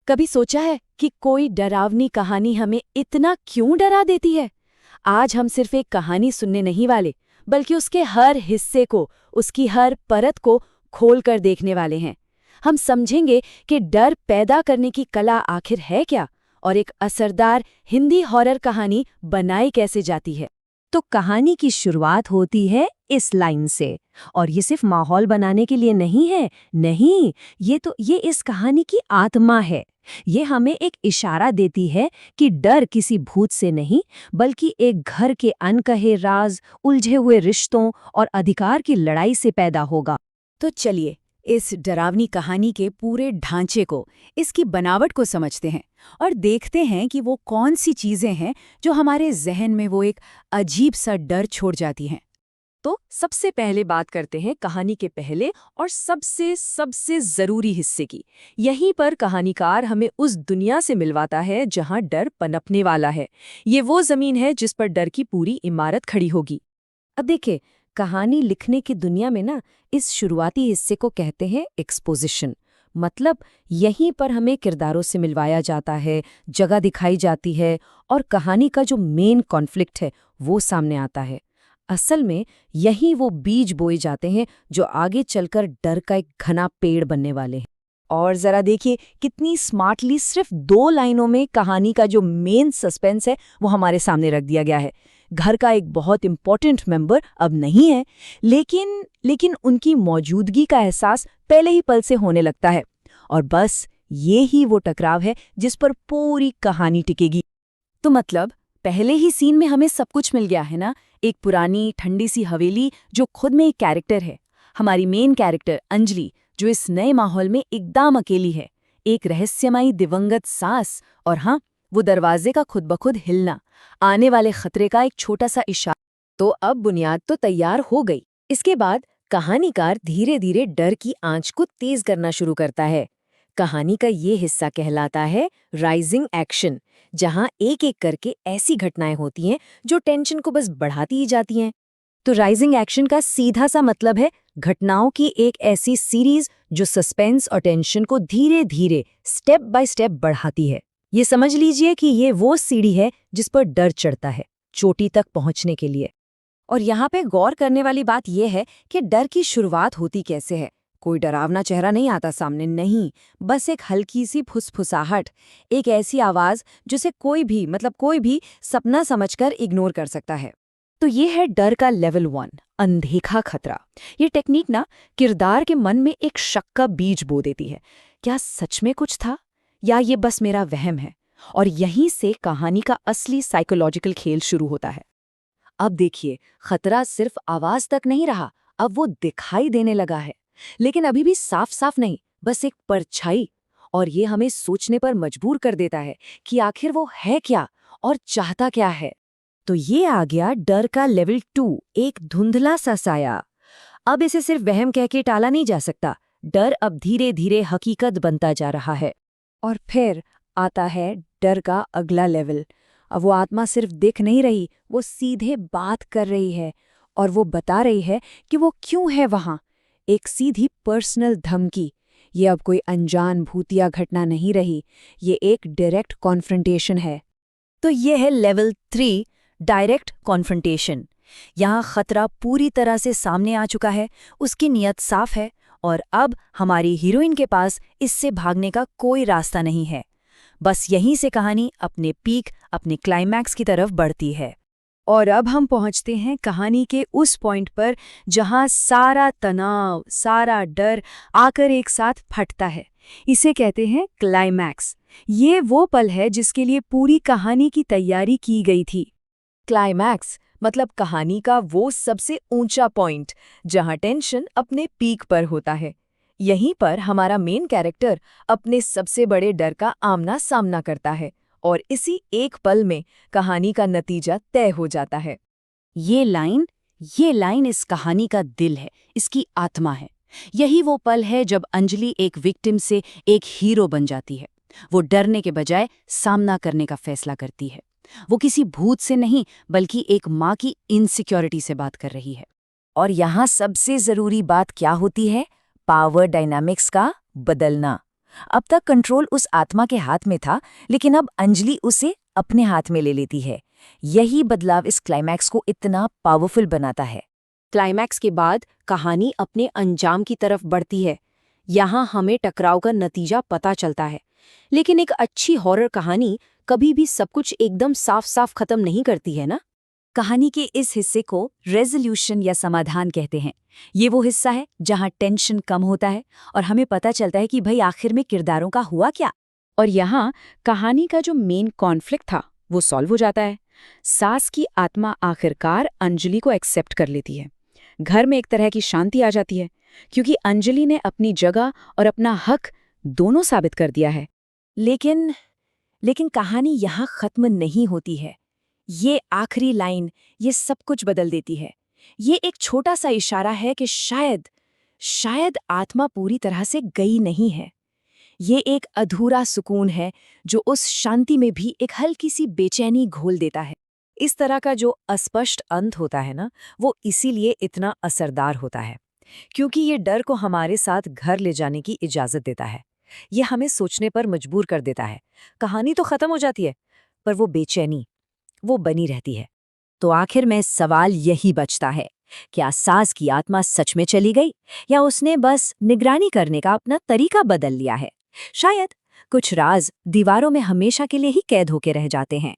कभी सोचा है कि कोई डरावनी कहानी हमें इतना क्यों डरा देती है? आज हम सिर्फ एक कहानी सुनने नहीं वाले, बल्कि उसके हर हिस्से को, उसकी हर परत को खोलकर देखने वाले हैं। हम समझेंगे कि डर पैदा करने की कला आखिर है क्या, और एक असरदार हिंदी हॉरर कहानी बनाई कैसे जाती है। तो कहानी की शुरुआत होती है इस लाइन से, और ये सिर्फ माहौल बनाने के लिए नहीं है। नहीं, ये इस कहानी की आत्मा है। ये हमें एक इशारा देती है कि डर किसी भूत से नहीं, बल्कि एक घर के अनकहे राज, उलझे हुए रिश्तों और अधिकार की लड़ाई से पैदा होगा। तो चलिए इस डरावनी कहानी के पूरे ढांचे को, इसकी बनावट को समझते हैं और देखते हैं कि वो कौन सी चीजें हैं जो हमारे जहन में वो एक अजीब सा डर छोड़ जाती हैं। तो सबसे पहले बात करते हैं कहानी के पहले और सबसे जरूरी हिस्से की। यहीं पर कहानीकार हमें उस दुनिया से मिलवाता है जहां डर पनपने वाला है। ये वो जमीन है जिस पर डर की पूरी इमारत खड़ी होगी। अब देखिए, कहानी लिखने की दुनिया में ना, इस शुरुआती हिस्से को कहते हैं एक्सपोजिशन। मतलब यहीं पर हमें किरदारों से मिलवाया जाता है, जगह दिखाई जाती है और कहानी का जो मेन कॉन्फ्लिक्ट है वो सामने आता है। असल में यहीं वो बीज बोए जाते हैं जो आगे चलकर डर का एक घना पेड़ बनने वाले हैं। और जरा देखिए कितनी स्मार्टली सिर्फ 2 लाइनों में कहानी का जो मेन सस्पेंस है वो हमारे सामने रख दिया गया है। घर का एक बहुत इंपॉर्टेंट मेंबर अब नहीं है, लेकिन उनकी मौजूदगी का एहसास पहले ही पल से होने लगता है। और बस ये ही वो टकराव है जिस पर पूरी कहानी टिकेगी। तो मतलब पहले ही सीन में हमें सब कुछ मिल गया है ना। एक पुरानी ठंडी सी हवेली जो खुद में एक कैरेक्टर है। हमारी मेन कैरेक्टर अंजलि, जो इस नए माहौल में एकदम अकेली है। एक रहस्यमयी दिवंगत सास, और हाँ, वो दरवाजे का खुद ब खुद हिलना, आने वाले खतरे का एक छोटा सा इशारा। तो अब बुनियाद तो तैयार हो गई। इसके बाद कहानीकार धीरे धीरे डर की आंच को तेज करना शुरू करता है। कहानी का ये हिस्सा कहलाता है राइजिंग एक्शन, जहां एक एक करके ऐसी घटनाएं होती हैं जो टेंशन को बस बढ़ाती ही जाती हैं। तो राइजिंग एक्शन का सीधा सा मतलब है घटनाओं की एक ऐसी सीरीज जो सस्पेंस और टेंशन को धीरे धीरे स्टेप बाय स्टेप बढ़ाती है। ये समझ लीजिए कि ये वो सीढ़ी है जिस पर डर चढ़ता है चोटी तक पहुंचने के लिए। और यहाँ पे गौर करने वाली बात यह है कि डर की शुरुआत होती कैसे है। कोई डरावना चेहरा नहीं आता सामने, नहीं, बस एक हल्की सी फुसफुसाहट, एक ऐसी आवाज जिसे कोई भी सपना समझकर इग्नोर कर सकता है। तो ये है डर का लेवल 1, अनदेखा खतरा। ये टेक्निक ना किरदार के मन में एक शक का बीज बो देती है। क्या सच में कुछ था, या ये बस मेरा वहम है? और यहीं से कहानी का असली साइकोलॉजिकल खेल शुरू होता है। अब देखिए, खतरा सिर्फ आवाज तक नहीं रहा, अब वो दिखाई देने लगा है। लेकिन अभी भी साफ साफ नहीं, बस एक परछाई। और ये हमें सोचने पर मजबूर कर देता है कि आखिर वो है क्या और चाहता क्या है। तो ये आ गया डर का लेवल 2, एक धुंधला सा साया। अब इसे सिर्फ वहम कह के टाला नहीं जा सकता। डर अब धीरे धीरे हकीकत बनता जा रहा है। और फिर आता है डर का अगला लेवल। अब वो आत्मा सिर्फ दिख नहीं रही, वो सीधे बात कर रही है, और वो बता रही है कि वो क्यों है वहां। एक सीधी पर्सनल धमकी। ये अब कोई अनजान भूतिया घटना नहीं रही, ये एक डायरेक्ट कॉन्फ्रंटेशन है। तो ये है लेवल 3, डायरेक्ट कॉन्फ्रंटेशन। यहाँ खतरा पूरी तरह से सामने आ चुका है, उसकी नीयत साफ है, और अब हमारी हीरोइन के पास इससे भागने का कोई रास्ता नहीं है। बस यहीं से कहानी अपने पीक, अपने क्लाइमैक्स की तरफ बढ़ती है। और अब हम पहुंचते हैं कहानी के उस पॉइंट पर जहां सारा तनाव, सारा डर आकर एक साथ फटता है। इसे कहते हैं क्लाइमैक्स। ये वो पल है जिसके लिए पूरी कहानी की तैयारी की गई थी। क्लाइमैक्स मतलब कहानी का वो सबसे ऊंचा पॉइंट जहां टेंशन अपने पीक पर होता है। यहीं पर हमारा मेन कैरेक्टर अपने सबसे बड़े डर का आमना सामना करता है, और इसी एक पल में कहानी का नतीजा तय हो जाता है। ये लाइन इस कहानी का दिल है, इसकी आत्मा है। यही वो पल है जब अंजलि एक विक्टिम से एक हीरो बन जाती है। वो डरने के बजाय सामना करने का फैसला करती है। वो किसी भूत से नहीं, बल्कि एक माँ की इनसिक्योरिटी से बात कर रही है। और यहाँ सबसे जरूरी बात क्या होती है? पावर डायनामिक्स का बदलना। अब तक कंट्रोल उस आत्मा के हाथ में था, लेकिन अब अंजलि उसे अपने हाथ में ले लेती है। यही बदलाव इस क्लाइमैक्स को इतना पावरफुल बनाता है। क्लाइमैक्स के बाद कहानी अपने अंजाम की तरफ बढ़ती है। यहाँ हमें टकराव का नतीजा पता चलता है। लेकिन एक अच्छी हॉरर कहानी कभी भी सब कुछ एकदम साफ साफ खत्म नहीं करती है ना। कहानी के इस हिस्से को रेजोल्यूशन या समाधान कहते हैं। ये वो हिस्सा है जहाँ टेंशन कम होता है और हमें पता चलता है कि भाई आखिर में किरदारों का हुआ क्या। और यहाँ कहानी का जो मेन कॉन्फ्लिक्ट था वो सॉल्व हो जाता है। सास की आत्मा आखिरकार अंजलि को एक्सेप्ट कर लेती है। घर में एक तरह की शांति आ जाती है, क्योंकि अंजलि ने अपनी जगह और अपना हक दोनों साबित कर दिया है। लेकिन कहानी यहाँ खत्म नहीं होती है। ये आखिरी लाइन ये सब कुछ बदल देती है। ये एक छोटा सा इशारा है कि शायद आत्मा पूरी तरह से गई नहीं है। ये एक अधूरा सुकून है जो उस शांति में भी एक हल्की सी बेचैनी घोल देता है। इस तरह का जो अस्पष्ट अंत होता है ना, वो इसीलिए इतना असरदार होता है, क्योंकि ये डर को हमारे साथ घर ले जाने की इजाजत देता है। ये हमें सोचने पर मजबूर कर देता है। कहानी तो खत्म हो जाती है, पर वो बेचैनी वो बनी रहती है। तो आखिर में सवाल यही बचता है, क्या सास की आत्मा सच में चली गई या उसने बस निगरानी करने का अपना तरीका बदल लिया है? शायद कुछ राज दीवारों में हमेशा के लिए ही कैद होके रह जाते हैं।